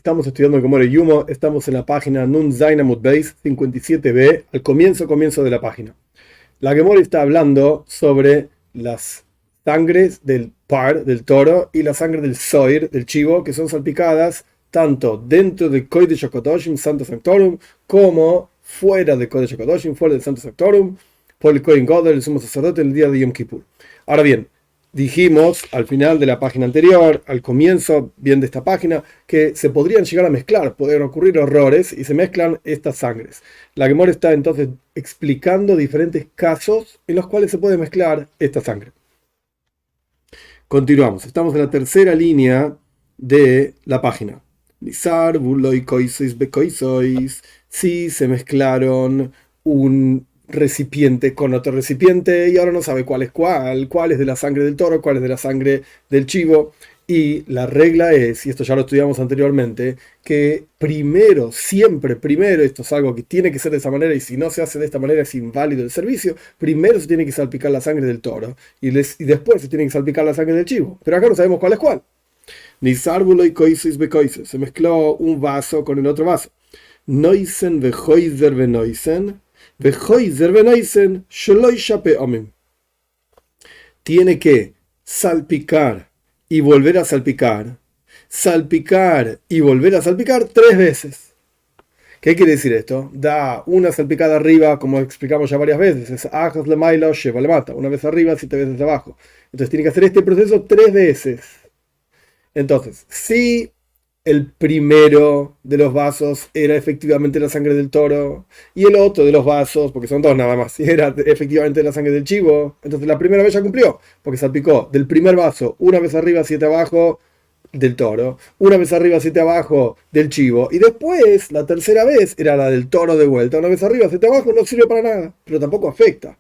Estamos estudiando el Gemara Yumo, estamos en la página Nun Zayin Amud Beis 57b, al comienzo de la página. La Gemara está hablando sobre las sangres del par, del toro, y la sangre del soir, del chivo, que son salpicadas tanto dentro del Kodesh HaKadoshim, Santo Sanctorum, como fuera del Kodesh HaKadoshim, fuera del Santo Sanctorum, por el Kohen Gadol, el sumo sacerdote, en el día de Yom Kippur. Ahora bien, dijimos al final de la página anterior, al comienzo bien de esta página, que se podrían llegar a mezclar, podrían ocurrir errores y se mezclan estas sangres. La Gemara está entonces explicando diferentes casos en los cuales se puede mezclar esta sangre. Continuamos, estamos en la tercera línea de la página. Si se mezclaron un recipiente con otro recipiente y ahora no sabe cuál es de la sangre del toro, cuál es de la sangre del chivo, y la regla es, y esto ya lo estudiamos anteriormente, que siempre primero, esto es algo que tiene que ser de esa manera, y si no se hace de esta manera es inválido el servicio, primero se tiene que salpicar la sangre del toro y después se tiene que salpicar la sangre del chivo, pero acá no sabemos cuál es cuál. Ni sárvulo y coises becoises, se mezcló un vaso con el otro vaso. Noisen bejoiser benoisen, tiene que salpicar y volver a salpicar, salpicar y volver a salpicar 3 veces. ¿Qué quiere decir esto? Da una salpicada arriba, como explicamos ya varias veces, es ajas le maila o sheva le mata, una vez arriba, 7 veces abajo. Entonces tiene que hacer este proceso 3 veces. Entonces, si el primero de los vasos era efectivamente la sangre del toro y el otro de los vasos, porque son 2 nada más, era efectivamente la sangre del chivo, entonces la primera vez ya cumplió, porque salpicó del primer vaso una vez arriba, 7 abajo del toro, una vez arriba, 7 abajo del chivo, y después la tercera vez era la del toro de vuelta, una vez arriba, 7 abajo, no sirve para nada, pero tampoco afecta.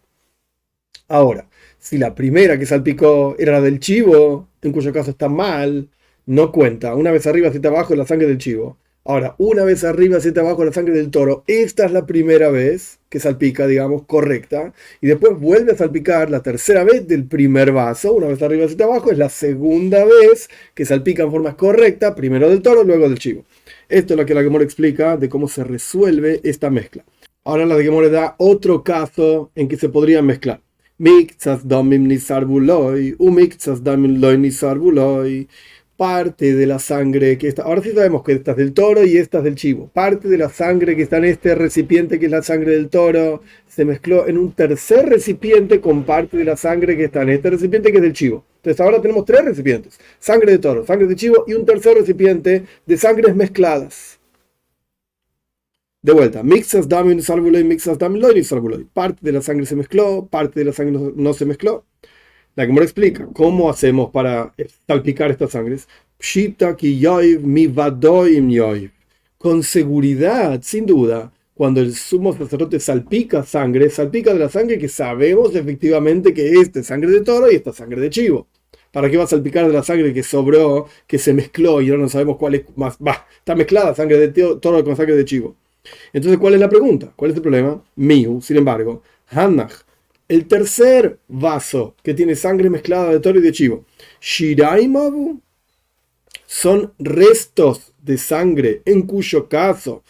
Ahora, si la primera que salpicó era la del chivo, en cuyo caso está mal, no cuenta. Una vez arriba, 7 abajo, la sangre del chivo. Ahora, una vez arriba, 7 abajo, la sangre del toro. Esta es la primera vez que salpica, digamos, correcta. Y después vuelve a salpicar la tercera vez del primer vaso. Una vez arriba, 7 abajo, es la segunda vez que salpica en forma correcta, primero del toro, luego del chivo. Esto es lo que la Gemara explica de cómo se resuelve esta mezcla. Ahora la Gemara da otro caso en que se podrían mezclar. Miktsas damim nisar buloi, umiktsas damim loi nisar buloi. Parte de la sangre que está, ahora sí sabemos que esta es del toro y esta es del chivo, parte de la sangre que está en este recipiente, que es la sangre del toro, se mezcló en un tercer recipiente con parte de la sangre que está en este recipiente, que es del chivo. Entonces ahora tenemos 3 recipientes: sangre de toro, sangre de chivo y un tercer recipiente de sangres mezcladas. De vuelta, mixas damin sarbuloy, mixas damin loy sarbuloy. Parte de la sangre se mezcló, parte de la sangre no se mezcló. La Gemara explica cómo hacemos para salpicar estas sangres. Con seguridad, sin duda, cuando el sumo sacerdote salpica de la sangre que sabemos efectivamente que esta es sangre de toro y esta es sangre de chivo. ¿Para qué va a salpicar de la sangre que sobró, que se mezcló y ahora no sabemos cuál es más? Está mezclada sangre de toro con sangre de chivo. Entonces, ¿cuál es la pregunta? ¿Cuál es el problema? Sin embargo, Hanach, el tercer vaso que tiene sangre mezclada de toro y de chivo, Shiraimabu, son restos de sangre, en cuyo caso,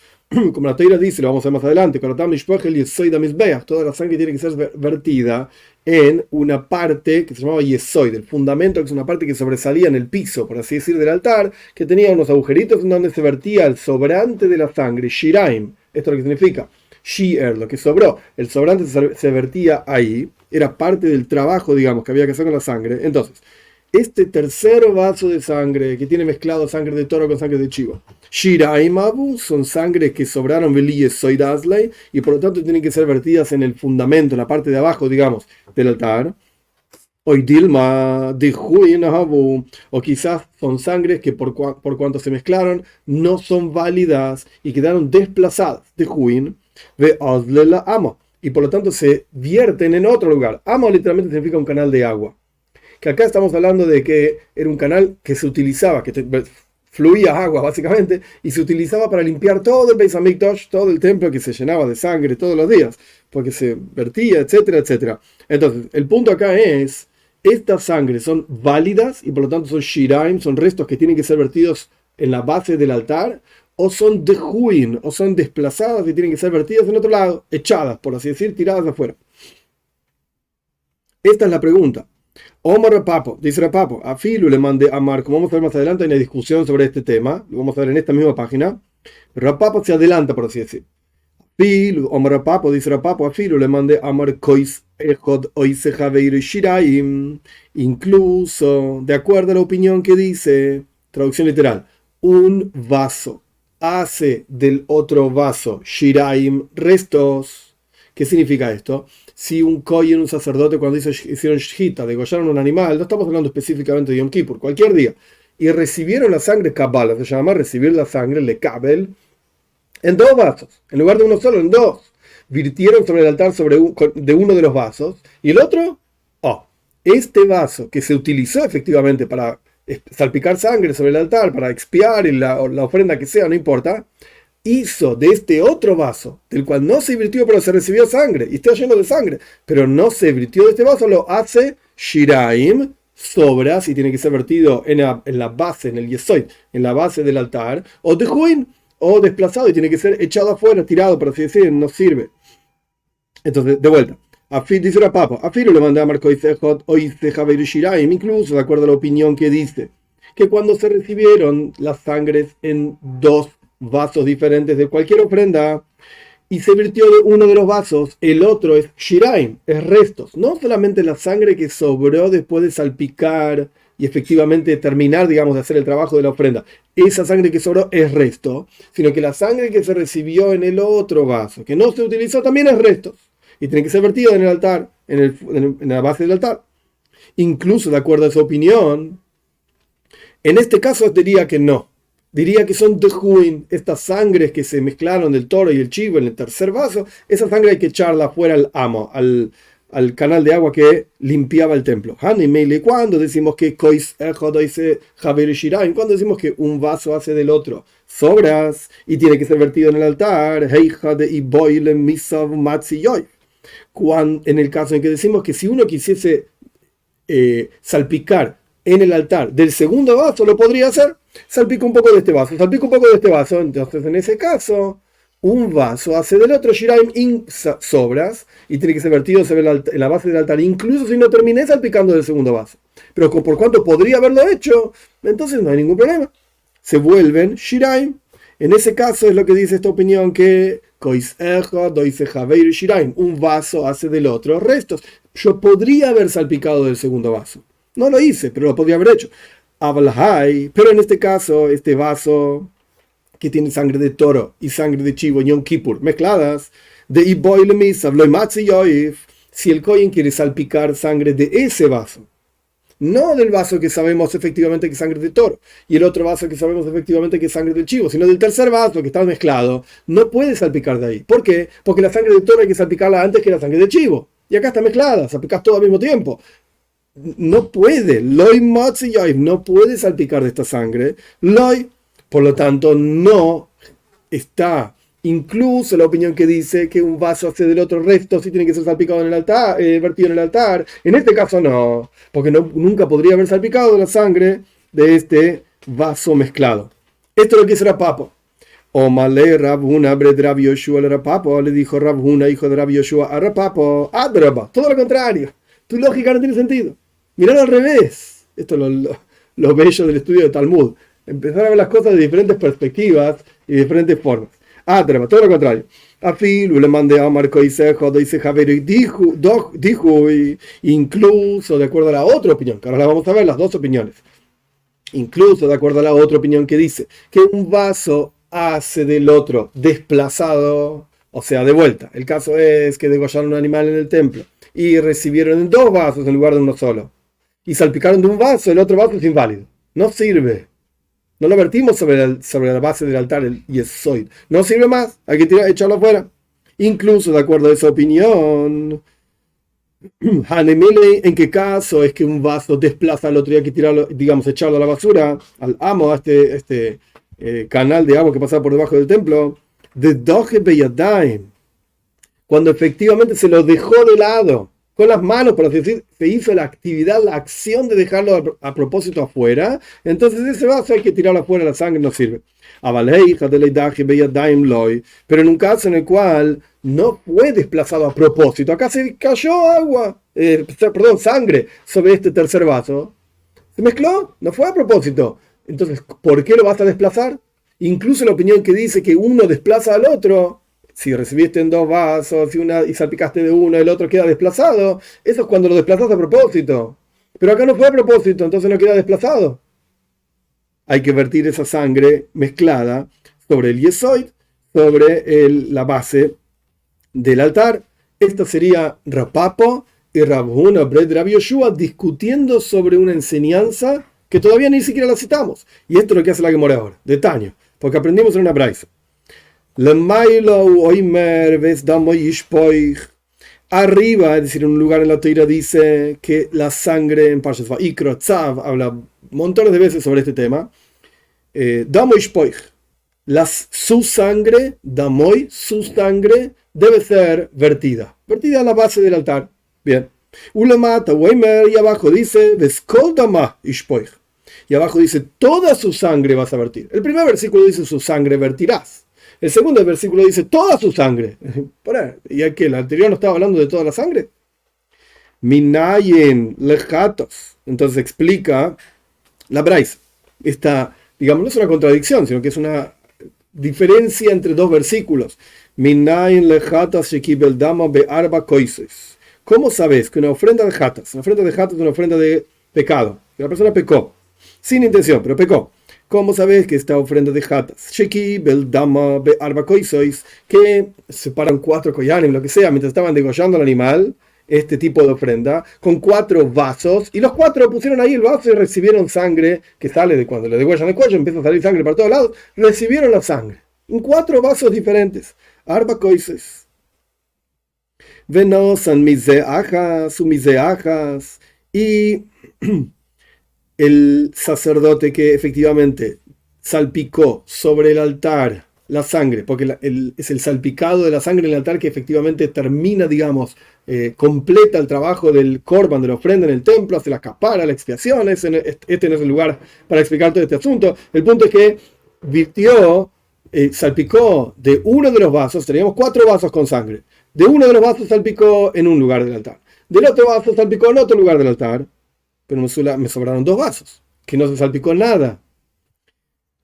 como la Torá dice, lo vamos a ver más adelante, toda la sangre tiene que ser vertida en una parte que se llamaba yesoid, el fundamento, que es una parte que sobresalía en el piso, por así decir, del altar, que tenía unos agujeritos en donde se vertía el sobrante de la sangre, Shiraim. Esto es lo que significa Shi'er, lo que sobró, el sobrante se vertía ahí, era parte del trabajo, digamos, que había que hacer con la sangre. Entonces, este tercer vaso de sangre que tiene mezclado sangre de toro con sangre de chivo, Shiraim Abu, son sangres que sobraron Soid Asley, y por lo tanto tienen que ser vertidas en el fundamento, en la parte de abajo, digamos, del altar. O quizás son sangres que por cuanto se mezclaron no son válidas y quedaron desplazadas de Juin y por lo tanto se vierten en otro lugar. Amo literalmente significa un canal de agua, que acá estamos hablando de que era un canal que se utilizaba, fluía agua básicamente, y se utilizaba para limpiar todo el Beis Hamikdash, todo el templo, que se llenaba de sangre todos los días, porque se vertía, etcétera, etcétera. Entonces, el punto acá es, estas sangres son válidas y por lo tanto son shiraim, son restos que tienen que ser vertidos en la base del altar, o son dejuin, o son desplazadas y tienen que ser vertidas en otro lado, echadas, por así decir, tiradas afuera. Esta es la pregunta. Omar Rapapo, dice Rapapo, a Filu le mandé a Marco, como vamos a ver más adelante, hay una discusión sobre este tema, lo vamos a ver en esta misma página. Rapapo se adelanta, por así decir. Filu, Omar Rapapo, dice Rapapo, a Filu le mandé a Marcois Ejod Oise Javeir Shiraim, incluso, de acuerdo a la opinión que dice, traducción literal, un vaso hace del otro vaso Shiraim restos. ¿Qué significa esto? Si un kohen, un sacerdote, cuando hicieron shita, degollaron un animal, no estamos hablando específicamente de Yom Kippur, cualquier día, y recibieron la sangre kabbalah, se llama recibir la sangre, le kabel, en dos vasos, en lugar de uno solo, en dos. Virtieron sobre el altar de uno de los vasos, y el otro, este vaso que se utilizó efectivamente para salpicar sangre sobre el altar, para expiar la ofrenda que sea, no importa, hizo de este otro vaso, del cual no se virtió pero se recibió sangre, y está lleno de sangre, pero no se virtió de este vaso, lo hace shiraim, sobras, y tiene que ser vertido en la base, en el yesoid, en la base del altar, o dejuin, o desplazado, y tiene que ser echado afuera, tirado, por así decir, no sirve. Entonces, de vuelta, dice la papa, a Filo le mandé a Marco Isejot, Oise Javeir Shiraim, incluso de acuerdo a la opinión que dice, que cuando se recibieron las sangres en dos vasos diferentes de cualquier ofrenda y se virtió de uno de los vasos, el otro es shiraim, es restos, no solamente la sangre que sobró después de salpicar y efectivamente terminar, digamos, de hacer el trabajo de la ofrenda, esa sangre que sobró es resto, sino que la sangre que se recibió en el otro vaso, que no se utilizó, también es restos y tiene que ser vertida en el altar, en la base del altar. Incluso de acuerdo a su opinión, en este caso diría que no. Diría que son dejuin, estas sangres que se mezclaron del toro y el chivo en el tercer vaso, esa sangre hay que echarla fuera al amo, al canal de agua que limpiaba el templo. Cuando decimos que cuando decimos que un vaso hace del otro sobras y tiene que ser vertido en el altar, en el caso en que decimos que si uno quisiese salpicar en el altar del segundo vaso, lo podría hacer. Salpica un poco de este vaso, salpica un poco de este vaso. Entonces, en ese caso, un vaso hace del otro shiraim sobras y tiene que ser vertido en la base del altar, incluso si no terminé salpicando del segundo vaso. Pero por cuanto podría haberlo hecho, entonces no hay ningún problema. Se vuelven shiraim. En ese caso es lo que dice esta opinión que un vaso hace del otro restos. Yo podría haber salpicado del segundo vaso. No lo hice, pero lo podría haber hecho. Pero en este caso, este vaso que tiene sangre de toro y sangre de chivo, Yom Kippur, mezcladas, si el kohen quiere salpicar sangre de ese vaso, no del vaso que sabemos efectivamente que es sangre de toro, y el otro vaso que sabemos efectivamente que es sangre de chivo, sino del tercer vaso que está mezclado, no puede salpicar de ahí. ¿Por qué? Porque la sangre de toro hay que salpicarla antes que la sangre de chivo, y acá está mezclada, salpicas todo al mismo tiempo. No puede, no puede salpicar de esta sangre, por lo tanto no está incluso la opinión que dice que un vaso hace del otro resto si tiene que ser salpicado en el altar, vertido en el altar. En este caso no, porque nunca podría haber salpicado la sangre de este vaso mezclado. Esto es lo que dice Rapapo. Omale Rabhuna Bred Rabbi Yoshua al Rapapo, le dijo Rabhuna, hijo de Rabbi Yoshua, a Rapapo, Adraba, todo lo contrario. Tu lógica no tiene sentido. Mirar al revés. Esto es lo bello del estudio de Talmud. Empezar a ver las cosas de diferentes perspectivas y de diferentes formas. Todo lo contrario. A Filu le mandé a Marco Isejo, dice Javier, y dijo, incluso de acuerdo a la otra opinión, que ahora la vamos a ver, las dos opiniones. Incluso de acuerdo a la otra opinión que dice que un vaso hace del otro desplazado, o sea, de vuelta. El caso es que degollaron un animal en el templo y recibieron en dos vasos en lugar de uno solo. Y salpicaron de un vaso, el otro vaso es inválido. No sirve. No lo vertimos sobre la base del altar, el yesoid. No sirve más, hay que echarlo afuera. Incluso de acuerdo a esa opinión, Hanemele, ¿en qué caso es que un vaso desplaza al otro y hay que tirarlo, digamos, echarlo a la basura, al amo, a este canal de agua que pasa por debajo del templo? De Doje Beyadaim, cuando efectivamente se lo dejó de lado. con las manos, por así decir, se hizo la actividad, la acción de dejarlo a propósito afuera, entonces ese vaso hay que tirarlo afuera, la sangre no sirve. Pero en un caso en el cual no fue desplazado a propósito, acá se cayó agua, perdón, sangre sobre este tercer vaso, se mezcló, no fue a propósito. Entonces, ¿por qué lo vas a desplazar? Incluso la opinión que dice que uno desplaza al otro, si recibiste en dos vasos y salpicaste de uno, el otro queda desplazado, eso es cuando lo desplazas a propósito. Pero acá no fue a propósito, entonces no queda desplazado. Hay que vertir esa sangre mezclada sobre el yesoid, sobre la base del altar. Esto sería Rapapo y Rabhuna Bred Rabbi Yoshua discutiendo sobre una enseñanza que todavía ni siquiera la citamos. Y esto es lo que hace la Gemara ahora, detalle, porque aprendimos en una braisa. Arriba, es decir, en un lugar en la Torá dice que la sangre en Parshas Vayikra, Tzav, habla montones de veces sobre este tema. Damoy Shpoich, su sangre, Damoy, su sangre, debe ser vertida a la base del altar. Bien. Ulamata, Weimer, y abajo dice, Veskol Dama Ishpoich. Y abajo dice, toda su sangre vas a vertir. El primer versículo dice, su sangre vertirás. El segundo versículo dice, toda su sangre. ¿Y aquí el anterior no estaba hablando de toda la sangre? Minayen lejatos. Entonces explica la braisa. Esta, digamos, no es una contradicción, sino que es una diferencia entre dos versículos. Minayen lejatos shekibel dama be'arba koises. ¿Cómo sabes que una ofrenda de jatas es una ofrenda de pecado? Que la persona pecó, sin intención, pero pecó. ¿Cómo sabes que esta ofrenda de jatas? Sheki, Beldama, Be'arba Koisois, que separan 4 koyanim, lo que sea, mientras estaban degollando al animal, este tipo de ofrenda, con 4 vasos, y los 4 pusieron ahí el vaso y recibieron sangre, que sale de cuando le degollan el cuello, empieza a salir sangre para todos lados, recibieron la sangre, en 4 vasos diferentes. Arba Koisois. Venosan miseajas, sumiseajas, y el sacerdote que efectivamente salpicó sobre el altar la sangre, porque es el salpicado de la sangre en el altar que efectivamente termina, digamos, completa el trabajo del korban, de la ofrenda en el templo, hace la capara, la expiación. Este no es el lugar para explicar todo este asunto. El punto es que virtió, salpicó de uno de los vasos, teníamos 4 vasos con sangre, de uno de los vasos salpicó en un lugar del altar, del otro vaso salpicó en otro lugar del altar, pero me sobraron 2 vasos, que no se salpicó nada.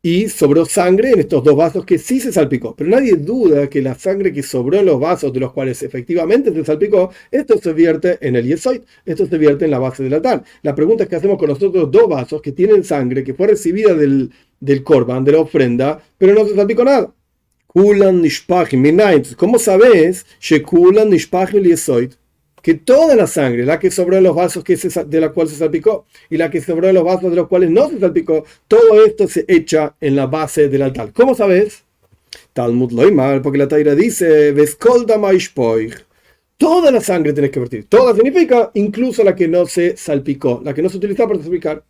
Y sobró sangre en estos 2 vasos que sí se salpicó. Pero nadie duda que la sangre que sobró en los vasos de los cuales efectivamente se salpicó, esto se vierte en el yesoid, esto se vierte en la base del altar. La pregunta es qué hacemos con los otros 2 vasos que tienen sangre, que fue recibida del korban, de la ofrenda, pero no se salpicó nada. ¿Cómo sabes que toda la sangre, la que sobró en los vasos de la cual se salpicó y la que sobró en los vasos de los cuales no se salpicó, todo esto se echa en la base del altar? ¿Cómo sabes? Talmud Loimar, porque la Taira dice, toda la sangre tienes que vertir. Toda significa incluso la que no se salpicó, la que no se utilizó para salpicar.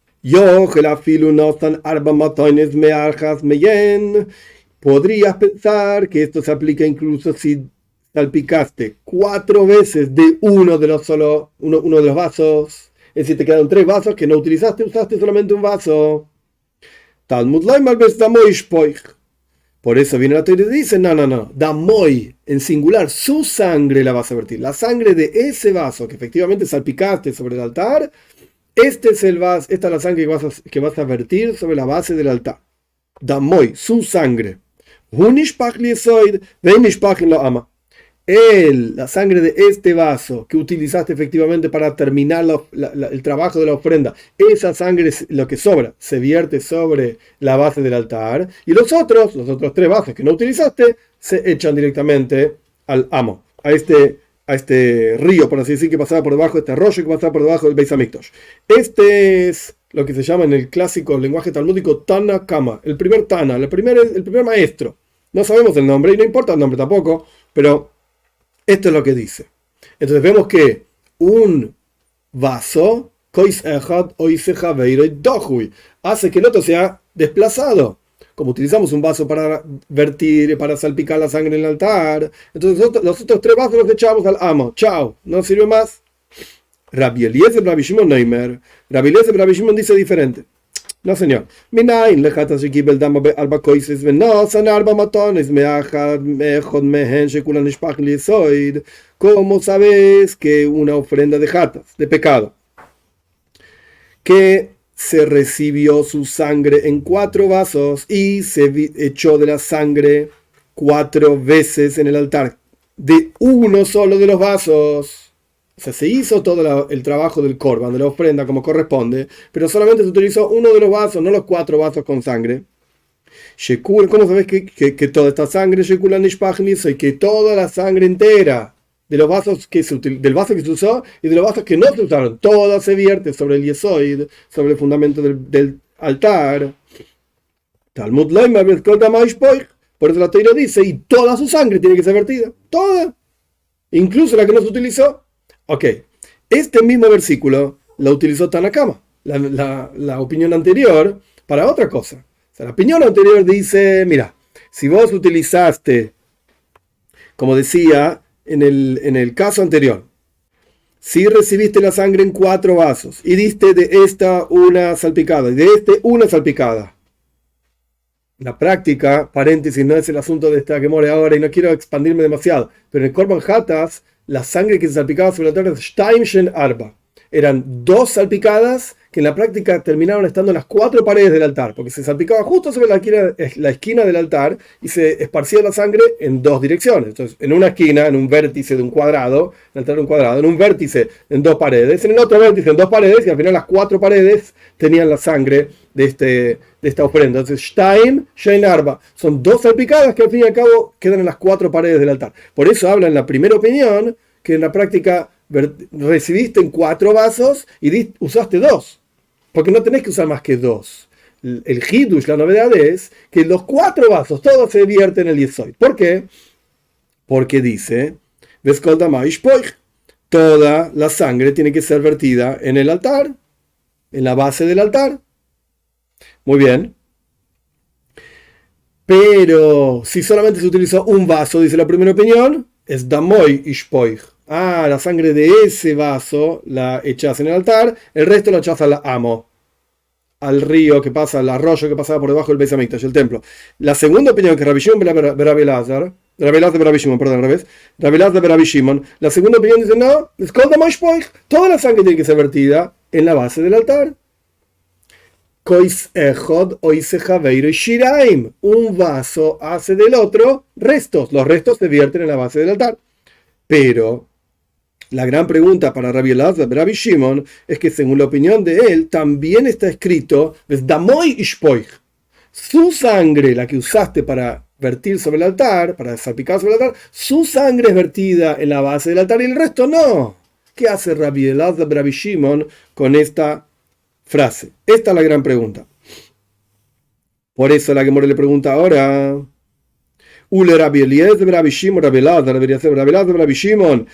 Podrías pensar que esto se aplica incluso si salpicaste 4 veces de uno de los vasos. Es decir, te quedaron 3 vasos que no utilizaste, usaste solamente un vaso. Talmud Loimar ves damoy shpoich. Por eso viene la teoría y dice, no, damoy, en singular, su sangre la vas a vertir. La sangre de ese vaso que efectivamente salpicaste sobre el altar, esta es la sangre que vas a vertir sobre la base del altar. Damoy, su sangre. La sangre de este vaso que utilizaste efectivamente para terminar el trabajo de la ofrenda, esa sangre es lo que sobra, se vierte sobre la base del altar, y los otros 3 vasos que no utilizaste se echan directamente al amo, a este río, por así decir, que pasaba por debajo, este arroyo que pasaba por debajo del Beis Hamikdash. Este es lo que se llama en el clásico lenguaje talmúdico Tana Kama, el primer Tana, el primer maestro. No sabemos el nombre y no importa el nombre tampoco, pero esto es lo que dice. Entonces vemos que un vaso hace que el otro sea desplazado. Como utilizamos un vaso para vertir, para salpicar la sangre en el altar, entonces los otros 3 vasos los echamos al amo. Chao, no sirve más. Rabbi Eliezer Rabbi Shimon Neimer. Rabbi Eliezer Rabbi Shimon dice diferente. No, señor. Minain lejata shekibel dama be'arba koises venosan arba matones me'achad me'echod mehen shekulan nishpach liesoid. ¿Cómo sabes que una ofrenda de jatas, de pecado, que se recibió su sangre en 4 vasos y se echó de la sangre 4 veces en el altar, de uno solo de los vasos? O sea, se hizo todo el trabajo del korban, de la ofrenda como corresponde, pero solamente se utilizó uno de los vasos, no los 4 vasos con sangre. ¿Cómo sabes que toda esta sangre, y que toda la sangre entera de los vasos del vaso que se usó y de los vasos que no se usaron, toda se vierte sobre el yesoid, sobre el fundamento del altar? Talmud Loima, por eso la Torá dice, y toda su sangre tiene que ser vertida, toda, incluso la que no se utilizó. Ok, este mismo versículo lo utilizó Tanakama, la opinión anterior, para otra cosa. O sea, la opinión anterior dice, mira, si vos utilizaste, como decía en el caso anterior, si recibiste la sangre en 4 vasos y diste de esta una salpicada y de este una salpicada. La práctica, paréntesis, no es el asunto de esta que more ahora y no quiero expandirme demasiado, pero en el Korban Hatas, la sangre que se salpicaba sobre el altar es Shtaim Shen Arba. Eran 2 salpicadas que en la práctica terminaron estando en las 4 paredes del altar, porque se salpicaba justo sobre la esquina del altar y se esparcía la sangre en 2 direcciones. Entonces, en una esquina, en un vértice de un cuadrado, el altar de un cuadrado, en un vértice en 2 paredes, en el otro vértice en 2 paredes, y al final las 4 paredes tenían la sangre de esta ofrenda. Entonces, Shtaim Shein Arba, son 2 salpicadas que al fin y al cabo quedan en las 4 paredes del altar. Por eso habla en la primera opinión que en la práctica recibiste en 4 vasos y usaste 2, porque no tenés que usar más que 2. El hidush, la novedad es que los 4 vasos todos se vierten en el yesoid. ¿Por qué? Porque dice, toda la sangre tiene que ser vertida en el altar, en la base del altar. Muy bien. Pero si solamente se utilizó un vaso, dice la primera opinión, es damoy ishpoich. La sangre de ese vaso la echas en el altar, el resto la echas al amo, al río que pasa, al arroyo que pasaba por debajo del Beis Hamikdash, el templo. La segunda opinión, que Rabbi Shimon Rabbi Elazar, al revés, Rabbi Elazar Rabbi Shimon, la segunda opinión dice, no, toda la sangre tiene que ser vertida en la base del altar. Un vaso hace del otro restos, los restos se vierten en la base del altar. Pero la gran pregunta para Rabbi Elazar, Rabbi Shimon, es que según la opinión de él, también está escrito, su sangre, la que usaste para vertir sobre el altar, para salpicar sobre el altar, su sangre es vertida en la base del altar y el resto no. ¿Qué hace Rabbi Elazar, Rabbi Shimon con esta frase? Esta es la gran pregunta. Por eso la Gemara le pregunta ahora, Ule Rabbi Eliezer, Rabbi Shimon, Rabbi Elazar, Rabbi Shimon,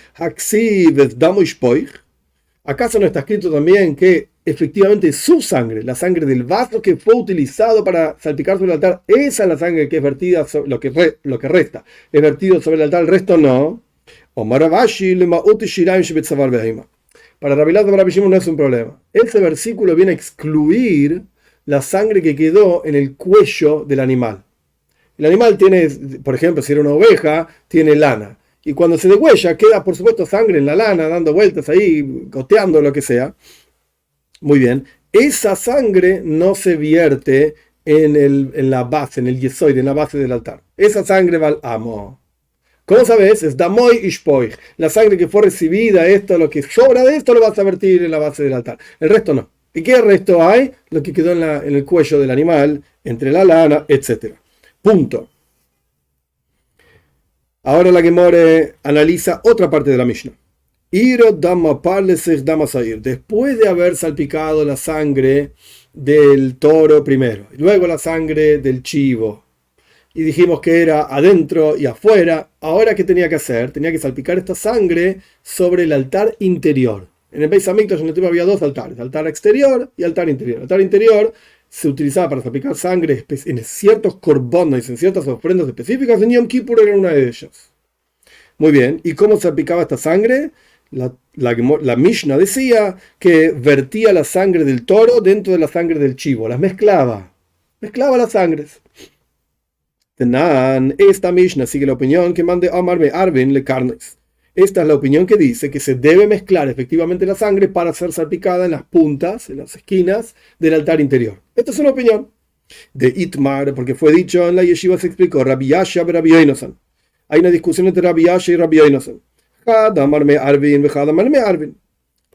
¿acaso no está escrito también que efectivamente su sangre, la sangre del vaso que fue utilizado para salpicar sobre el altar, esa es la sangre que es vertida sobre lo que resta, es vertido sobre el altar, el resto no? Para Rabbi Elazar, Rabbi Shimon no es un problema. Ese versículo viene a excluir la sangre que quedó en el cuello del animal. El animal tiene, por ejemplo, si era una oveja, tiene lana. Y cuando se degüella, queda, por supuesto, sangre en la lana, dando vueltas ahí, goteando, lo que sea. Muy bien. Esa sangre no se vierte en la base, en el yesoid, en la base del altar. Esa sangre va al amo. ¿Cómo sabes? Es damoy ishpoich. La sangre que fue recibida, lo que sobra de esto lo vas a vertir en la base del altar. El resto no. ¿Y qué resto hay? Lo que quedó en el cuello del animal, entre la lana, etcétera. Punto. Ahora la Gemara analiza otra parte de la Mishnah. Después de haber salpicado la sangre del toro primero, y luego la sangre del chivo, y dijimos que era adentro y afuera, ahora ¿qué tenía que hacer? Tenía que salpicar esta sangre sobre el altar interior. En el Beis Hamikdash en el tiempo había 2 altares, altar exterior y altar interior. El altar interior se utilizaba para salpicar sangre en ciertos korbanos, en ciertas ofrendas específicas. En Yom Kippur era una de ellas. Muy bien, ¿y cómo salpicaba esta sangre? La Mishnah decía que vertía la sangre del toro dentro de la sangre del chivo, las mezclaba las sangres. Esta Mishnah sigue la opinión que mande Omar me Arvin le carnes. Esta es la opinión que dice que se debe mezclar efectivamente la sangre para ser salpicada en las puntas, en las esquinas del altar interior. Esta es una opinión de Itmar, porque fue dicho en la yeshiva, se explicó, Rabbi Yasha y Rabbi Yonasan. Hay una discusión entre Rabbi Yasha y Rabbi Yonasan.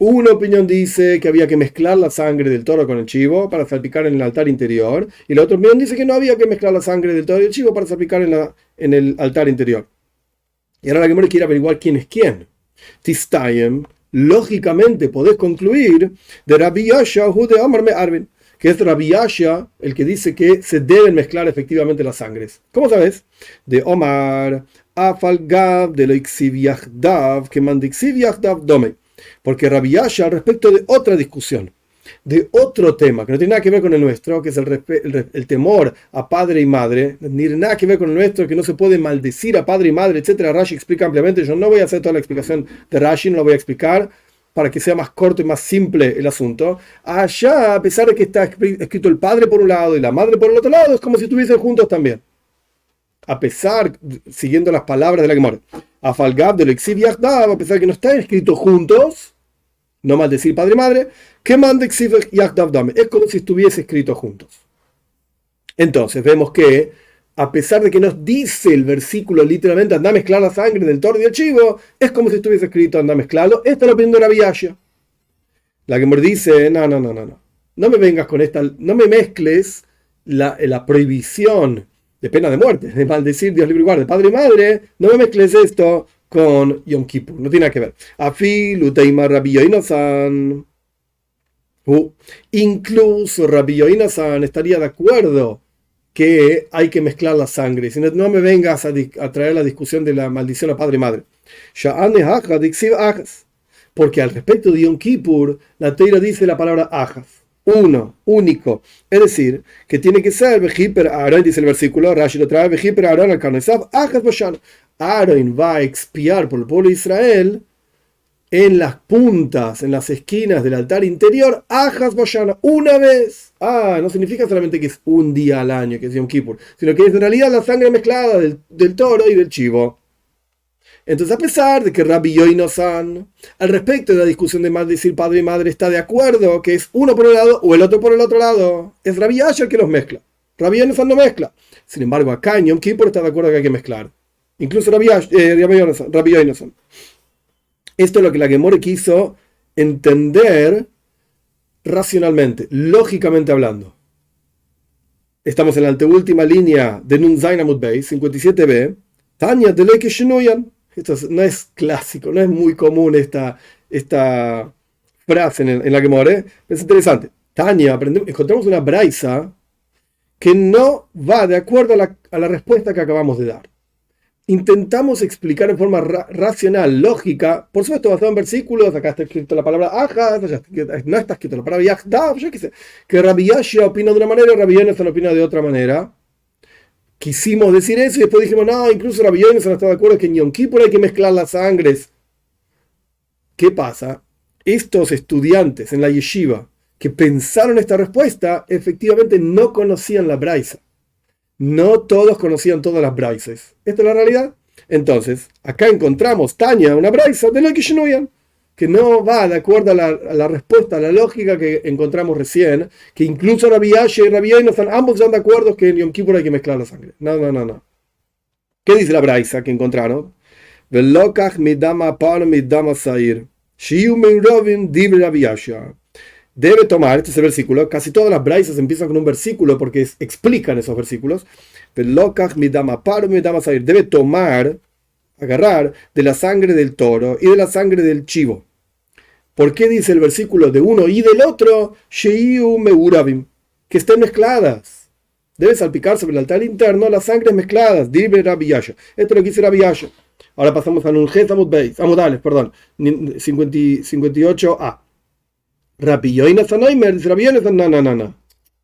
Una opinión dice que había que mezclar la sangre del toro con el chivo para salpicar en el altar interior, y la otra opinión dice que no había que mezclar la sangre del toro y el chivo para salpicar en el altar interior. Y ahora la Gemara quiere averiguar quién es quién. Tistayem, lógicamente podés concluir de Rabbi Yasha o de Omar me Arvin, que es Rabbi Yasha el que dice que se deben mezclar efectivamente las sangres. ¿Cómo sabes? De Omar, Afalgav, de lo Iksiv Yahdav, que manda Iksiv Yahdav Dome. Porque Rabbi Yasha, al respecto de otra discusión, de otro tema, que no tiene nada que ver con el nuestro, que es el temor a padre y madre, ni nada que ver con el nuestro, que no se puede maldecir a padre y madre, etcétera. Rashi explica ampliamente. Yo no voy a hacer toda la explicación de Rashi, no lo voy a explicar para que sea más corto y más simple el asunto. Allá, a pesar de que está escrito el padre por un lado y la madre por el otro lado, es como si estuviesen juntos también. A pesar, siguiendo las palabras de la Gemara, a Falgab de Lexiv Yahdav, a pesar de que no están escritos juntos, no maldecir padre y madre, que mande Lexiv Yahdav Dame, es como si estuviese escrito juntos. Entonces vemos que, a pesar de que nos dice el versículo literalmente anda a mezclar la sangre del toro y del chivo, es como si estuviese escrito anda a mezclarlo. Esta es la opinión de Rabbi Yasha. La Gemara dice, no me vengas con esta, no me mezcles la prohibición de pena de muerte, de maldecir, Dios libre y guarde, padre y madre, no me mezcles esto con Yom Kippur, no tiene nada que ver. Afilu teima Rabbi Yonasan. Incluso Rabbi Yonasan estaría de acuerdo que hay que mezclar la sangre. Si no me vengas a traer la discusión de la maldición a padre y madre. Porque al respecto de Yom Kippur, la Teira dice la palabra ajas. Uno, único. Es decir, que tiene que ser Vejiper Aaron, dice el versículo, Rashi lo trae, Vejiper Aaron al Carnesav, Ajas Boshan. Aaron va a expiar por el pueblo de Israel en las puntas, en las esquinas del altar interior, Ajas Boshan, una vez. No significa solamente que es un día al año, que es Yom Kippur, sino que es en realidad la sangre mezclada del toro y del chivo. Entonces, a pesar de que Rabbi Yonasan, al respecto de la discusión de maldecir padre y madre, está de acuerdo que es uno por un lado o el otro por el otro lado, es Rabbi Yasha el que los mezcla. Rabbi Yonasan no mezcla. Sin embargo, acá en Yom Kippur está de acuerdo que hay que mezclar. Incluso Rabbi Yonasan. Esto es lo que la Gemara quiso entender racionalmente, lógicamente hablando. Estamos en la anteúltima línea de Nun Zayin Amud Beis, 57b. Tanya de Leike Shenuyan. Esto no es clásico, no es muy común esta frase en la Gemara. Es interesante. Tania, encontramos una braisa que no va de acuerdo a la respuesta que acabamos de dar. Intentamos explicar en forma racional, lógica, por supuesto basado en versículos. Acá está escrito la palabra ajas, no está escrito la palabra yahdav, yo qué sé, que Rabbi Yasha opina de una manera, Rabbi Yonasan opina de otra manera. Quisimos decir eso y después dijimos, no, incluso Rabbi Yonasan está de acuerdo que en Yom Kippur hay que mezclar las sangres. ¿Qué pasa? Estos estudiantes en la yeshiva que pensaron esta respuesta, efectivamente no conocían la braisa. No todos conocían todas las braises. ¿Esta es la realidad? Entonces, acá encontramos Tania, una braisa de Leike Shenuyan, que no va de acuerdo a la respuesta, a la lógica que encontramos recién, que incluso Rabbi Yasha y Rabbi Yonasan ambos están de acuerdo que en Yom Kippur hay que mezclar la sangre. No. ¿Qué dice la braisa que encontraron? Velokach midama par midama sair. Shiu meirovin dibre Rabbi Yasha. Debe tomar, este es el versículo, casi todas las braisas empiezan con un versículo porque explican esos versículos. Velokach midama par midama sair. Debe tomar, agarrar de la sangre del toro y de la sangre del chivo. ¿Por qué dice el versículo de uno y del otro? Sheiu meurabim, que estén mezcladas. Debe salpicar sobre el altar interno las sangres mezcladas. Dibre Rabbi Yasha. Esto es lo que dice Rabbi Yasha. Ahora pasamos a Nunjet Amudales, perdón, 58a. Rabbi Yonasan Oimer, dice Rabbi Yonasan, no.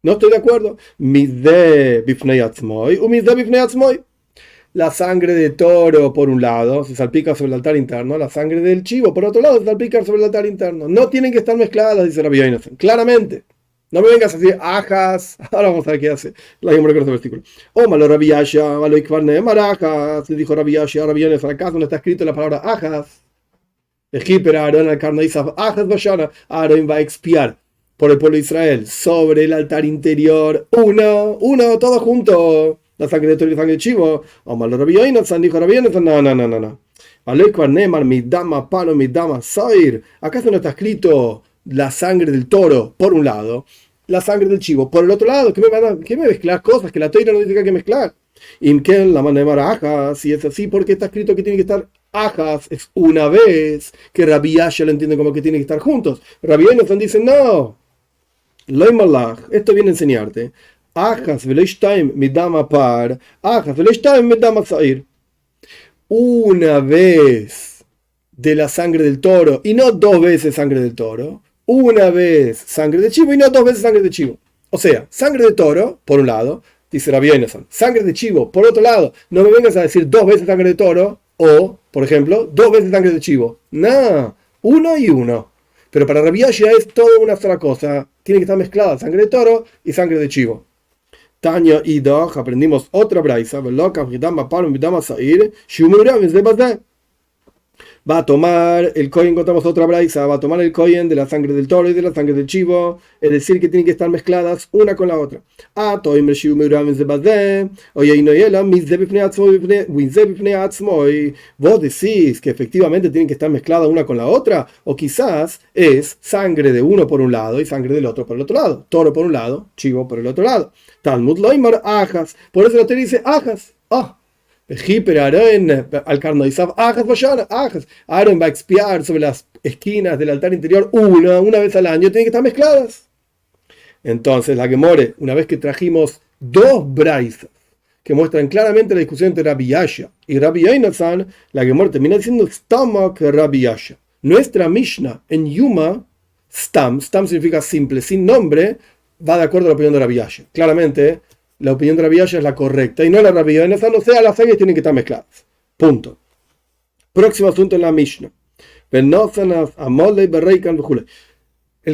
No estoy de acuerdo. Mideh bifnei atzmoi, umideh bifnei atzmoi. la sangre de toro por un lado, se salpica sobre el altar interno, la sangre del chivo por otro lado, se salpica sobre el altar interno. No tienen que estar mezcladas, dice Rabbi Yonasan, claramente. No me vengas a decir ajas. Ahora vamos a ver qué hace la Gemara con este versículo. O malo Rabbi Yasha, malo Ikvarne, marajas. Le dijo Rabbi Yasha, Rabbi Yonasan, ¿acaso no está escrito la palabra ajas? Ejipera, Aarón, al Karnaisaf, ajas Bashana. Aarón va a expiar por el pueblo de Israel sobre el altar interior. Uno, todo junto. La sangre de toro y la sangre de chivo. O malo Rabbi Yonasan, dijo Rabbi Yonasan, no. Malo Ikvarne, mi dama palo, mi dama soir. ¿Acaso no está escrito la sangre del toro por un lado, la sangre del chivo por el otro lado? ¿Qué me mezclas cosas que la Torá no dice que hay que mezclar? Imken la mano de ajas, si es así, ¿por qué está escrito que tiene que estar ajas? Es una vez que Rabbi Yasha lo entiende como que tienen que estar juntos. Rabbi Yonasan dice, no, Loi Malach, esto viene a enseñarte. Ajas veloishtaim midama par, ajas veloishtaim midama sair. Una vez de la sangre del toro y no dos veces sangre del toro. Una vez sangre de chivo y no dos veces sangre de chivo. O sea, sangre de toro, por un lado, dice Rabbi Yonasan. Sangre de chivo, por otro lado. No me vengas a decir dos veces sangre de toro o, por ejemplo, dos veces sangre de chivo. No, uno y uno. Pero para Rabbi Yasha es toda una sola cosa. Tiene que estar mezclada sangre de toro y sangre de chivo. Tanya y Doch, aprendimos otra braisa. Va a tomar el kohen, encontramos otra braisa, va a tomar el kohen de la sangre del toro y de la sangre del chivo, es decir, que tienen que estar mezcladas una con la otra. Vos decís que efectivamente tienen que estar mezcladas una con la otra, o quizás es sangre de uno por un lado y sangre del otro por el otro lado, toro por un lado, chivo por el otro lado. Talmud loimar ajas, por eso la Torá dice ajas. Aaron va a expiar sobre las esquinas del altar interior una vez al año, tienen que estar mezcladas. Entonces, la Gemore, una vez que trajimos dos braisas que muestran claramente la discusión entre Rabbi Yasha y Rabbi Yonasan, la Gemore termina diciendo Stamak Rabbi Yasha. Nuestra Mishnah en Yuma, Stam significa simple, sin nombre, va de acuerdo a la opinión de Rabbi Yasha. Claramente, la opinión de Rabbi Yasha es la correcta y no la Rabbi Yonasan, o sea, las sangres tienen que estar mezcladas. Punto. Próximo asunto en la Mishnah. El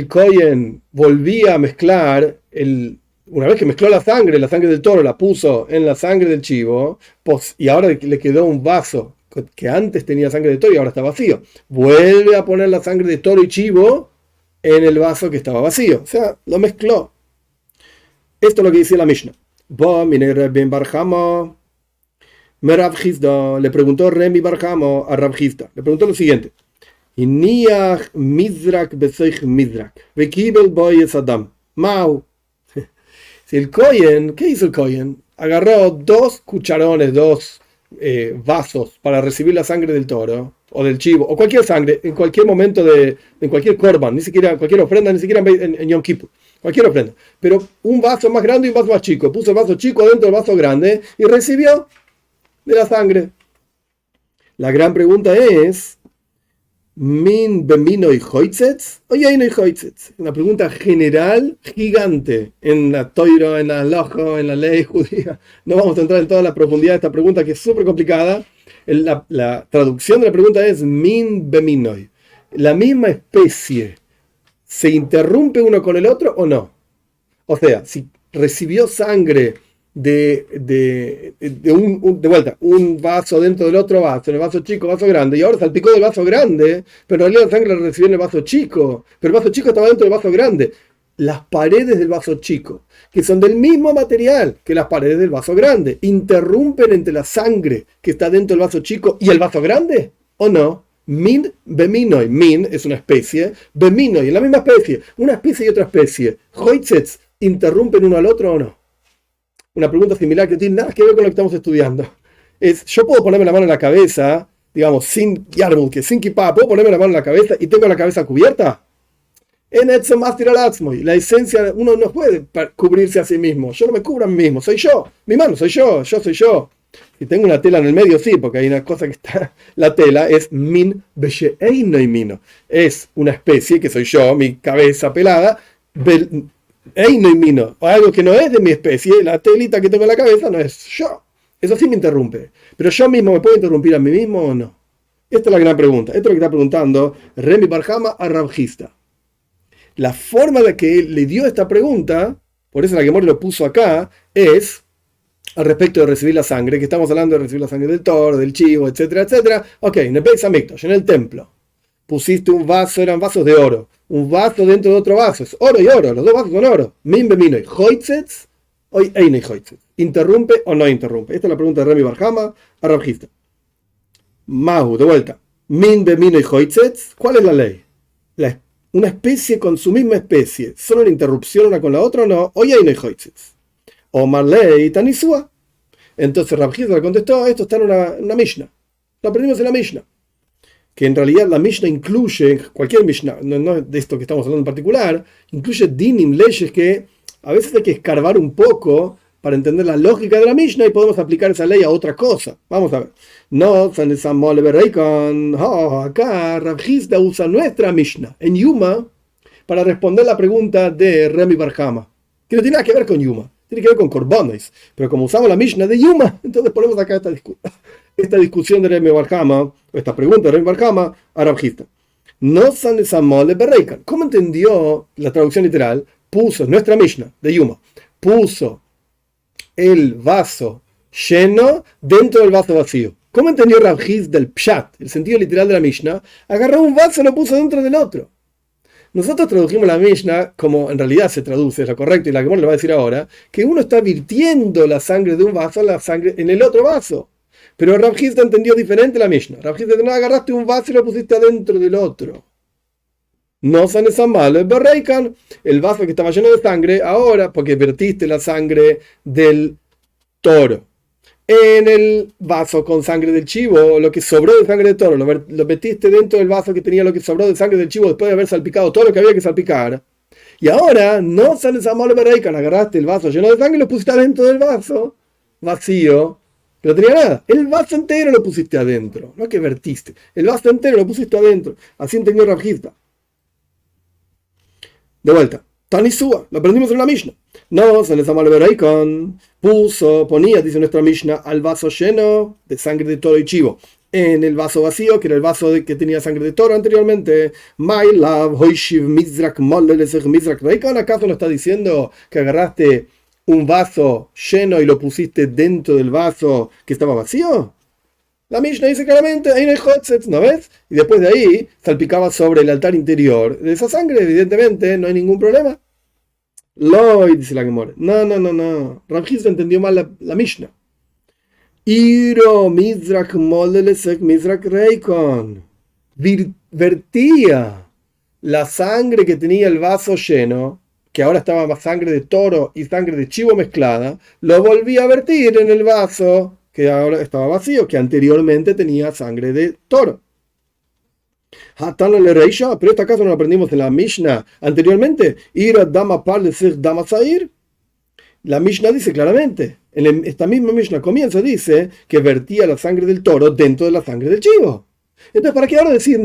Kohen volvía a mezclar, una vez que mezcló la sangre del toro la puso en la sangre del chivo, y ahora le quedó un vaso que antes tenía sangre de toro y ahora está vacío. Vuelve a poner la sangre de toro y chivo en el vaso que estaba vacío. O sea, lo mezcló. Esto es lo que dice la Mishnah. Le preguntó Remi Barjamo a Rab Hizda. Le preguntó lo siguiente. Si el Kohen, ¿qué hizo el Kohen? Agarró dos cucharones, dos vasos para recibir la sangre del toro o del chivo, o cualquier sangre, en cualquier momento en cualquier korban, ni siquiera cualquier ofrenda, ni siquiera en Yom Kippur. Cualquier ofrenda. Pero un vaso más grande y un vaso más chico. Puso el vaso chico dentro del vaso grande y recibió de la sangre. La gran pregunta es: ¿Min bemino y hoitzetz o yaino y hoitzetz? Una pregunta general, gigante, en la toira, en la halaja, en la ley judía. No vamos a entrar en toda la profundidad de esta pregunta, que es súper complicada. La traducción de la pregunta es min beminoi. La misma especie, ¿se interrumpe uno con el otro o no? O sea, si recibió sangre de vuelta, un vaso dentro del otro vaso, en el vaso chico, vaso grande, y ahora salpicó del vaso grande, pero en realidad la sangre la recibió en el vaso chico, pero el vaso chico estaba dentro del vaso grande. Las paredes del vaso chico, que son del mismo material que las paredes del vaso grande, ¿interrumpen entre la sangre que está dentro del vaso chico y el vaso grande o no? Min beminoi. Min es una especie, beminoi es la misma especie, una especie y otra especie. Hoitzetz, ¿interrumpen uno al otro o no? Una pregunta similar que no tiene nada que ver con lo que estamos estudiando. Yo puedo ponerme la mano en la cabeza, digamos, sin yarmulke, sin kippah, puedo ponerme la mano en la cabeza y tengo la cabeza cubierta. La esencia, uno no puede cubrirse a sí mismo. Yo no me cubro a mí mismo, soy yo. Mi mano soy yo soy yo. Si tengo una tela en el medio, sí, porque hay una cosa que está. La tela es min beshe'einoi mino. Es una especie que soy yo, mi cabeza pelada, einoi mino. O algo que no es de mi especie, la telita que tengo en la cabeza no es yo. Eso sí me interrumpe. Pero yo mismo, ¿me puedo interrumpir a mí mismo o no? Esta es la gran pregunta. Esto es lo que está preguntando Remy Bar Hama a Rav Chisda. La forma de que él le dio esta pregunta, por eso la Gemara lo puso acá, es al respecto de recibir la sangre, que estamos hablando de recibir la sangre del toro, del chivo, etcétera, etcétera. Ok, en el Beis Hamikdash, en el templo, pusiste un vaso, eran vasos de oro, un vaso dentro de otro vaso, es oro y oro, los dos vasos son oro. Min beminoi hoitzets, hoy einei hoitzets. ¿Interrumpe o no interrumpe? Esta es la pregunta de Remy Bar Hama a Rav Chisda. Mahu, de vuelta. Min beminoi hoitzets, ¿cuál es la ley? Una especie con su misma especie, ¿solo una interrupción una con la otra o no? Hoy einei hoitzets. O Marley Tanisua. Entonces Rav Chisda le contestó, esto está en una Mishnah. Lo aprendimos en la Mishnah. Que en realidad la Mishnah incluye, cualquier Mishnah, no de esto que estamos hablando en particular, incluye dinim, leyes que a veces hay que escarbar un poco para entender la lógica de la Mishnah y podemos aplicar esa ley a otra cosa. Vamos a ver. No, acá Rav Chisda usa nuestra Mishnah en Yuma para responder la pregunta de Remy Bar Hama, que no tiene nada que ver con Yuma. Tiene que ver con Korbanos, pero como usamos la Mishnah de Yuma, entonces ponemos acá esta discusión de Remy Bar Hama, esta pregunta de Remy Bar Hama a Rav Chisda. No sanesamole berreikan. ¿Cómo entendió la traducción literal? Puso, nuestra Mishnah de Yuma, puso el vaso lleno dentro del vaso vacío. ¿Cómo entendió Rav Chisda del pshat, el sentido literal de la Mishnah? Agarró un vaso y lo puso dentro del otro. Nosotros tradujimos la Mishnah como en realidad se traduce, es lo correcto, y la que le va a decir ahora, que uno está virtiendo la sangre de un vaso a la sangre en el otro vaso. Pero Rav Chisda entendió diferente la Mishnah. Rav Chisda dijo, no, agarraste un vaso y lo pusiste adentro del otro. No san esa mal, berreikan, el vaso que estaba lleno de sangre, ahora, porque vertiste la sangre del toro en el vaso con sangre del chivo, lo que sobró de sangre del toro, lo metiste dentro del vaso que tenía lo que sobró de sangre del chivo después de haber salpicado todo lo que había que salpicar. Y ahora no sales a malo berreikan, agarraste el vaso lleno de sangre y lo pusiste adentro del vaso vacío, que no tenía nada. El vaso entero lo pusiste adentro, no que vertiste. El vaso entero lo pusiste adentro. Así entendió Rav Chisda. De vuelta. Tanisúa, lo aprendimos en la Mishnah. No, se les llama con ponía, dice nuestra Mishnah, al vaso lleno de sangre de toro y chivo. En el vaso vacío, que era el vaso que tenía sangre de toro anteriormente. My love, hoishiv, mizrak, mizrak, reikon. ¿Acaso no está diciendo que agarraste un vaso lleno y lo pusiste dentro del vaso que estaba vacío? La Mishnah dice claramente, ahí no hay hotzets, ¿no ves? Y después de ahí salpicaba sobre el altar interior de esa sangre, evidentemente, no hay ningún problema. Loy, dice la Gemara. No. Rav Chisda entendió mal la Mishnah. Iro mizrak molelesek mizrak reikon. Vertía la sangre que tenía el vaso lleno, que ahora estaba más sangre de toro y sangre de chivo mezclada, lo volvía a vertir en el vaso que ahora estaba vacío, que anteriormente tenía sangre de toro. Pero este caso no lo aprendimos en la Mishnah anteriormente. La Mishnah dice claramente, esta misma Mishnah comienza, dice que vertía la sangre del toro dentro de la sangre del chivo. Entonces, ¿para qué ahora decir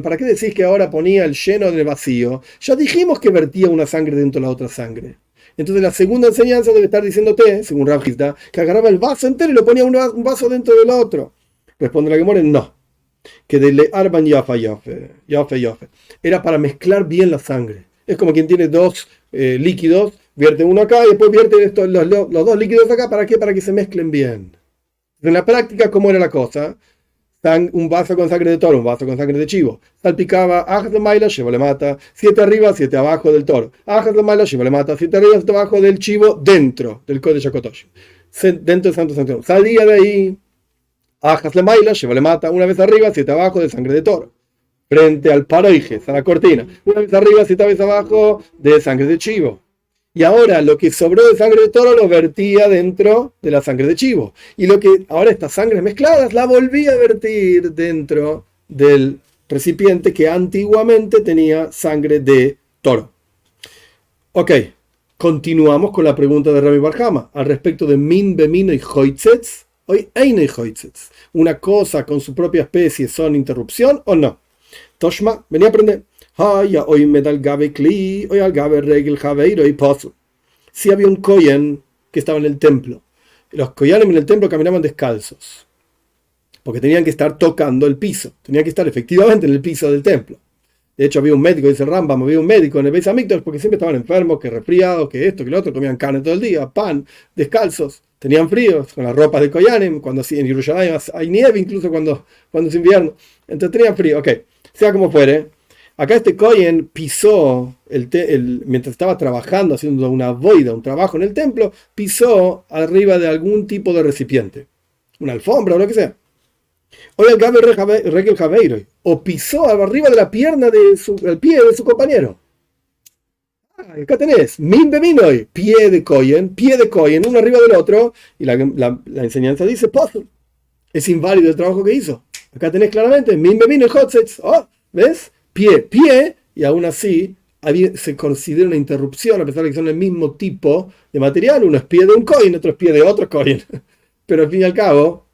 ¿para qué decís que ahora ponía el lleno en el vacío? Ya dijimos que vertía una sangre dentro de la otra sangre. Entonces la segunda enseñanza debe estar diciéndote, según Rav Chisda, que agarraba el vaso entero y lo ponía un vaso dentro del otro. Responde la Gemara, no. Que de le arban yafe. Era para mezclar bien la sangre. Es como quien tiene dos líquidos, vierte uno acá y después vierte los dos líquidos acá. ¿Para qué? Para que se mezclen bien. En la práctica, ¿cómo era la cosa? Un vaso con sangre de toro, un vaso con sangre de chivo. Salpicaba, ajas de maila, lleva le mata, 7 arriba, 7 abajo del toro. Ajas de maila, lleva le mata, 7 arriba, 7 abajo del chivo, dentro del Kodesh HaKodosh. Dentro del Santo Santo. Salía de ahí, ajas de maila, lleva le mata, una vez arriba, 7 abajo de sangre de toro. Frente al paroijes, a la cortina. Una vez arriba, 7 veces abajo de sangre de chivo. Y ahora lo que sobró de sangre de toro lo vertía dentro de la sangre de chivo. Y lo que ahora estas sangres mezcladas la volvía a vertir dentro del recipiente que antiguamente tenía sangre de toro. Ok, continuamos con la pregunta de Remy Bar Hama al respecto de min bemino y hoitzets. Hoy eine hoitzets. ¿Una cosa con su propia especie son interrupción o no? Toshma, venía a aprender. Hoy me da el gabe kli, hoy al gabe regel javeiro y pozo. Si había un kohen que estaba en el templo, Los koyanim en el templo caminaban descalzos, porque tenían que estar tocando el piso, tenían que estar efectivamente en el piso del templo. De hecho, había un médico, dice el Rambam, había un médico en el Beis Hamikdash porque siempre estaban enfermos, que resfriados, que esto, que lo otro, comían carne todo el día, pan, descalzos, tenían fríos, con las ropas de koyanim, cuando en Jerusalén hay nieve, incluso cuando es invierno, entonces tenían frío. Ok, sea como fuere, acá este kohen pisó, mientras estaba trabajando, haciendo una boida, un trabajo en el templo, pisó arriba de algún tipo de recipiente, una alfombra o lo que sea. O el Gabe Regel Javeiro, o pisó arriba de la pierna del pie de su compañero. Acá tenés, min beminoy, pie de Kohen, uno arriba del otro, y la enseñanza dice, puzzle, es inválido el trabajo que hizo. Acá tenés claramente, min beminoy hotsetz, ¿ves? Pie, y aún así se considera una interrupción, a pesar de que son el mismo tipo de material, uno es pie de un Kohen, otro es pie de otro Kohen. Pero al fin y al cabo,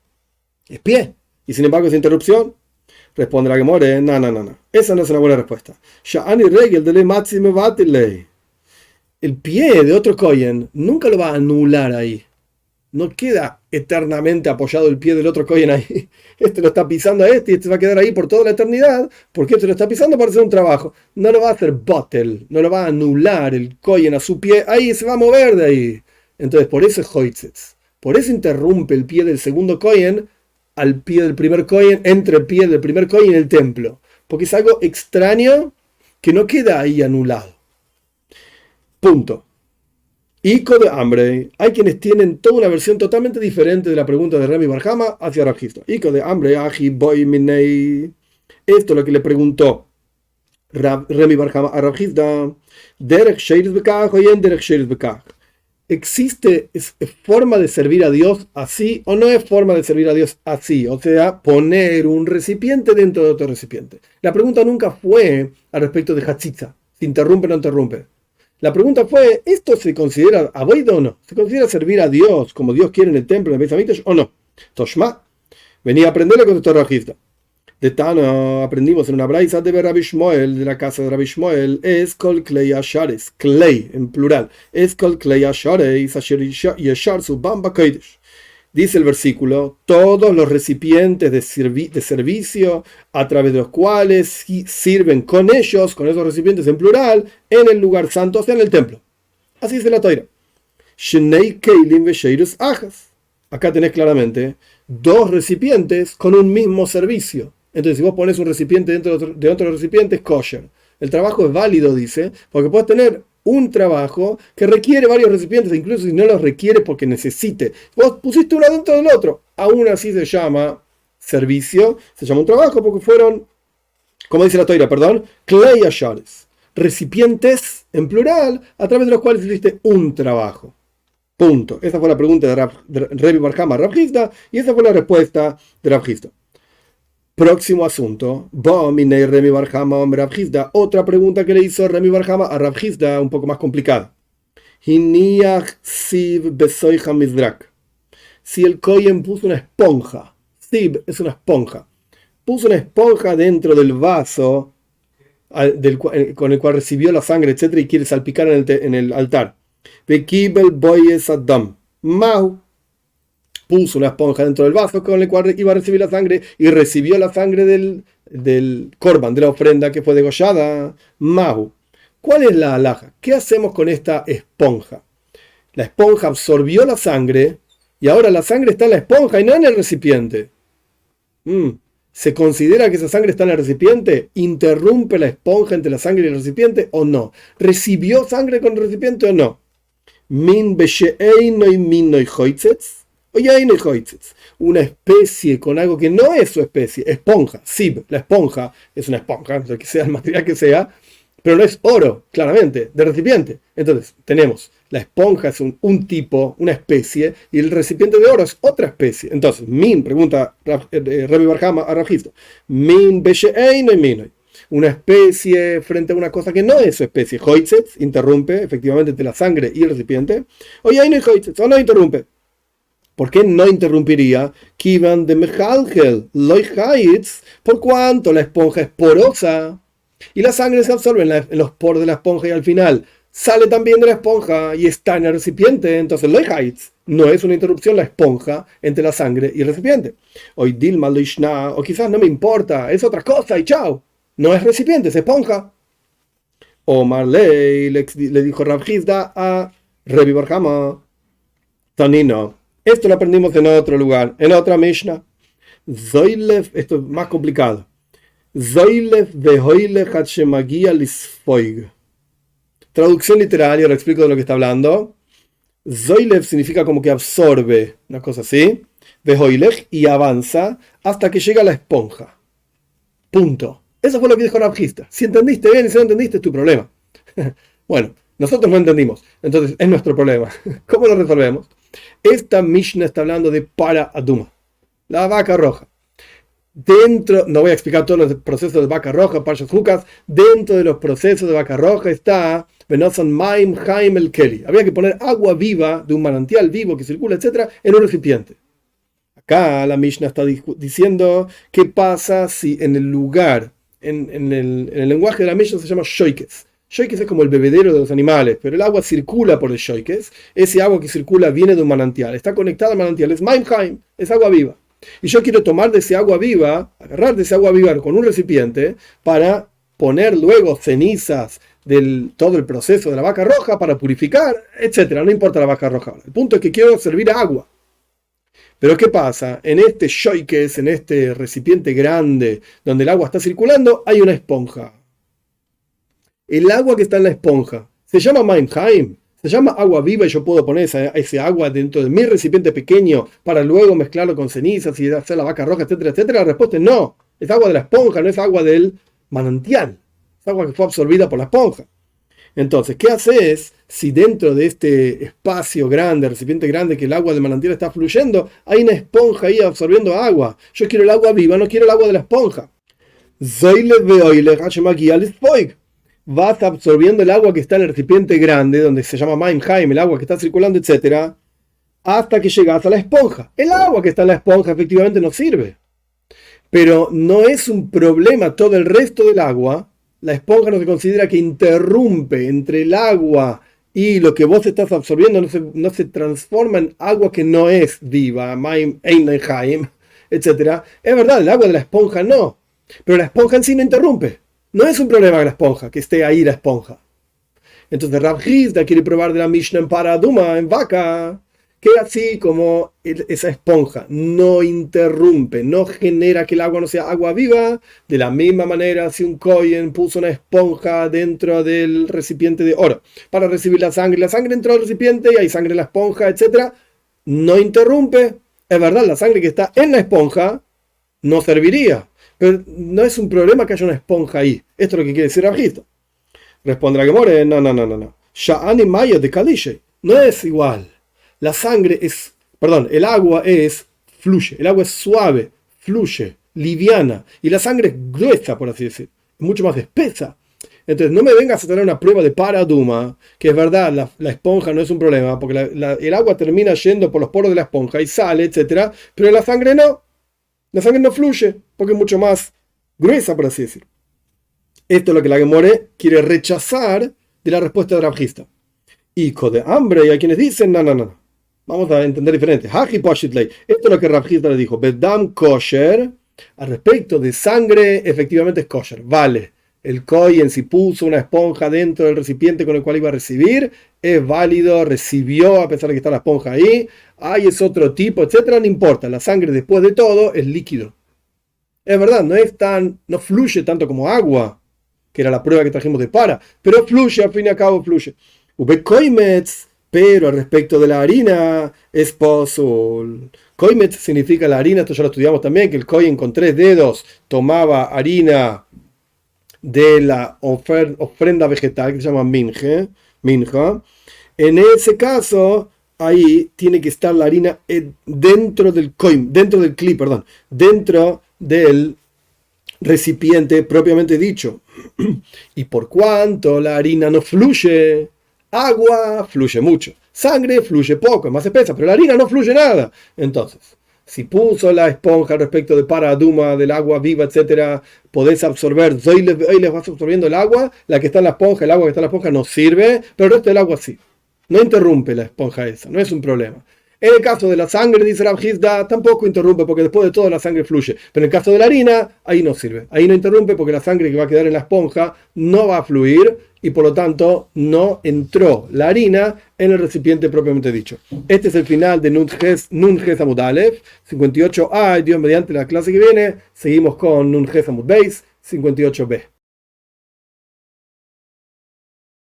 es pie. Y sin embargo, esa interrupción, responde la Gemara, no. Esa no es una buena respuesta. El pie de otro kohen nunca lo va a anular ahí. No queda eternamente apoyado el pie del otro kohen ahí. Este lo está pisando a este y este va a quedar ahí por toda la eternidad porque este lo está pisando para hacer un trabajo. No lo va a hacer bottle, no lo va a anular el kohen a su pie. Ahí se va a mover de ahí. Entonces, por eso es hoitzets. Por eso interrumpe el pie del segundo kohen al pie del primer kohen, entre el pie del primer kohen y el templo, porque es algo extraño que no queda ahí anulado. Punto. Ico de hambre. Hay quienes tienen toda una versión totalmente diferente de la pregunta de Rami Bar Hama hacia Rav Hizda. Ico de hambre, aji boy minei. Esto es lo que le preguntó Rami Bar Hama a Rav Hizda. Derech sheiris bekach o yen derech sheiris bekach. ¿Existe forma de servir a Dios así o no es forma de servir a Dios así? O sea, poner un recipiente dentro de otro recipiente. La pregunta nunca fue al respecto de Hatzitza, si interrumpe o no interrumpe. La pregunta fue, ¿esto se considera avoida o no? ¿Se considera servir a Dios como Dios quiere en el templo, en el Beis Hamikdash o no? Toshma, venía a aprenderle con esto Rav Hizda. De Tano aprendimos en una braisa de Rabbi Shmuel, de la casa de Rabbi Shmuel, es kol klei ashares, klei en plural, es kol klei ashares, asher yeshar su bamba kodesh. Dice el versículo, todos los recipientes de servicio a través de los cuales sirven con ellos, con esos recipientes en plural, en el lugar santo, o sea, en el templo. Así dice la Torá. Shnei keilim vesheirus ajas. Acá tenés claramente dos recipientes con un mismo servicio. Entonces, si vos pones un recipiente dentro de otro recipiente, es kosher. El trabajo es válido, dice, porque puedes tener un trabajo que requiere varios recipientes, incluso si no los requiere porque necesite. Vos pusiste uno dentro del otro. Aún así se llama servicio, se llama un trabajo porque fueron, como dice la Torá, klei ashares, recipientes en plural a través de los cuales hiciste un trabajo. Punto. Esa fue la pregunta de Rami Bar Hama a Rav Hizda y esa fue la respuesta de Rav Hizda. Próximo asunto. Rami Bar Hama Rav Hizda. Otra pregunta que le hizo Rami Bar Hama a Rav Hizda, un poco más complicada. Si el kohen puso una esponja, siv es una esponja, puso una esponja dentro del vaso con el cual recibió la sangre, etc., y quiere salpicar en el altar. Mau puso una esponja dentro del vaso con el cual iba a recibir la sangre y recibió la sangre del korban, de la ofrenda que fue degollada. Mau. ¿Cuál es la halajá? ¿Qué hacemos con esta esponja? La esponja absorbió la sangre y ahora la sangre está en la esponja y no en el recipiente. ¿Se considera que esa sangre está en el recipiente? ¿Interrumpe la esponja entre la sangre y el recipiente o no? ¿Recibió sangre con el recipiente o no? Min beshe'einoi minoi hoitzetz. Una especie con algo que no es su especie, esponja, sib, la esponja es una esponja, que sea el material que sea, pero no es oro, claramente, de recipiente. Entonces, tenemos, la esponja es un tipo, una especie, y el recipiente de oro es otra especie. Entonces, pregunta Rami Bar Hama a Rav Hizda, min beshe'einoi minoi. Una especie frente a una cosa que no es su especie. Hoitzetz interrumpe efectivamente entre la sangre y el recipiente. O no interrumpe. ¿Por qué no interrumpiría? Kivan de Mejalgel, Loichaitz, por cuanto la esponja es porosa y la sangre se absorbe en los poros de la esponja y al final sale también de la esponja y está en el recipiente, entonces no es una interrupción la esponja entre la sangre y el recipiente. Hoy Dilma Loishna, o quizás no me importa, es otra cosa y chao. No es recipiente, es esponja. O Marley le dijo Rav Hizda a Rebi Barjama, Tanino. Esto lo aprendimos en otro lugar, en otra Mishnah. Zoilev, esto es más complicado. Zoilev vehoile hatshemagia lisfoig. Traducción literaria, lo explico de lo que está hablando. Zoilev significa como que absorbe, una cosa así. Vehoilech y avanza hasta que llega a la esponja. Punto. Eso fue lo que dijo Rav Hizda. Si entendiste bien y si no entendiste es tu problema. Bueno, nosotros no entendimos, entonces es nuestro problema. ¿Cómo lo resolvemos? Esta Mishnah está hablando de para aduma, la vaca roja. Dentro, no voy a explicar todos los procesos de vaca roja, parshas Jukas. Dentro de los procesos de vaca roja está Benosan Maim Haim el Keli. Había que poner agua viva de un manantial vivo que circula, etcétera, en un recipiente. Acá la Mishnah está diciendo qué pasa si en el lugar, en el lenguaje de la Mishnah se llama shoikes. Shoikes es como el bebedero de los animales, pero el agua circula por el shoikes. Ese agua que circula viene de un manantial, está conectada al manantial, es Maim Haim, es agua viva. Y yo quiero tomar de ese agua viva, agarrar de ese agua viva con un recipiente para poner luego cenizas del todo el proceso de la vaca roja para purificar, etcétera. No importa la vaca roja. El punto es que quiero servir agua. Pero ¿qué pasa? En este shoikes, en este recipiente grande donde el agua está circulando, hay una esponja. El agua que está en la esponja se llama Maimhaim, se llama agua viva y yo puedo poner ese agua dentro de mi recipiente pequeño para luego mezclarlo con cenizas y hacer la vaca roja, etcétera, etcétera. La respuesta es no. Es agua de la esponja, no es agua del manantial. Es agua que fue absorbida por la esponja. Entonces, ¿qué haces si dentro de este espacio grande, recipiente grande, que el agua del manantial está fluyendo, hay una esponja ahí absorbiendo agua? Yo quiero el agua viva, no quiero el agua de la esponja. Vas absorbiendo el agua que está en el recipiente grande, donde se llama Maimhaim, el agua que está circulando, etcétera, hasta que llegas a la esponja. El agua que está en la esponja efectivamente no sirve. Pero no es un problema todo el resto del agua. La esponja no se considera que interrumpe entre el agua y lo que vos estás absorbiendo, no se transforma en agua que no es viva, Maimhaim, etcétera. Es verdad, el agua de la esponja no. Pero la esponja en sí no interrumpe. No es un problema de la esponja, que esté ahí la esponja. Entonces Rav Hizda quiere probar de la Mishnah en Paraduma, en vaca, que así como esa esponja no interrumpe, no genera que el agua no sea agua viva, de la misma manera si un Kohen puso una esponja dentro del recipiente de oro para recibir la sangre entró al recipiente y hay sangre en la esponja, etc., no interrumpe. Es verdad, la sangre que está en la esponja no serviría. Pero no es un problema que haya una esponja ahí. Esto es lo que quiere decir Rav Hizda. Responde la Gemara, no. Sha'ani maya de Kalishe. No es igual. La sangre es, el agua fluye. El agua es suave, fluye, liviana. Y la sangre es gruesa, por así decir. Es mucho más espesa. Entonces no me vengas a tener una prueba de paraduma, que es verdad, la esponja no es un problema, porque el agua termina yendo por los poros de la esponja y sale, etc. Pero la sangre no. La sangre no fluye porque es mucho más gruesa, por así decir. Esto es lo que la Gemara quiere rechazar de la respuesta de Rav Hizda. Hijo de hambre, y hay quienes dicen, no. Vamos a entender diferente. Esto es lo que Rav Hizda le dijo. Bedam kosher, al respecto de sangre, efectivamente es kosher. Vale. El Kohen, si puso una esponja dentro del recipiente con el cual iba a recibir, es válido, recibió a pesar de que está la esponja ahí. Es otro tipo, etcétera, no importa. La sangre, después de todo, es líquido. Es verdad, no fluye tanto como agua, que era la prueba que trajimos de para, pero fluye, al fin y al cabo fluye. Pero al respecto de la harina, es posul. Koimetz significa la harina, esto ya lo estudiamos también, que el Kohen con 3 dedos tomaba harina de la ofrenda vegetal que se llama minja. En ese caso, ahí tiene que estar la harina dentro del recipiente propiamente dicho. Y por cuanto la harina no fluye, agua fluye mucho, sangre fluye poco, es más espesa, pero la harina no fluye nada. Entonces, Si puso la esponja respecto de paraduma, del agua viva, etcétera, podés absorber, les vas absorbiendo el agua, la que está en la esponja, el agua que está en la esponja no sirve, pero el resto del agua sí. No interrumpe la esponja esa, no es un problema. En el caso de la sangre, dice Rav Hizda, tampoco interrumpe porque después de todo la sangre fluye. Pero en el caso de la harina, ahí no sirve. Ahí no interrumpe porque la sangre que va a quedar en la esponja no va a fluir y por lo tanto no entró la harina en el recipiente propiamente dicho. Este es el final de Nun Ches Amud Aleph, 58a. Dios mediante la clase que viene, seguimos con Nun Ches Amud Beis, 58b.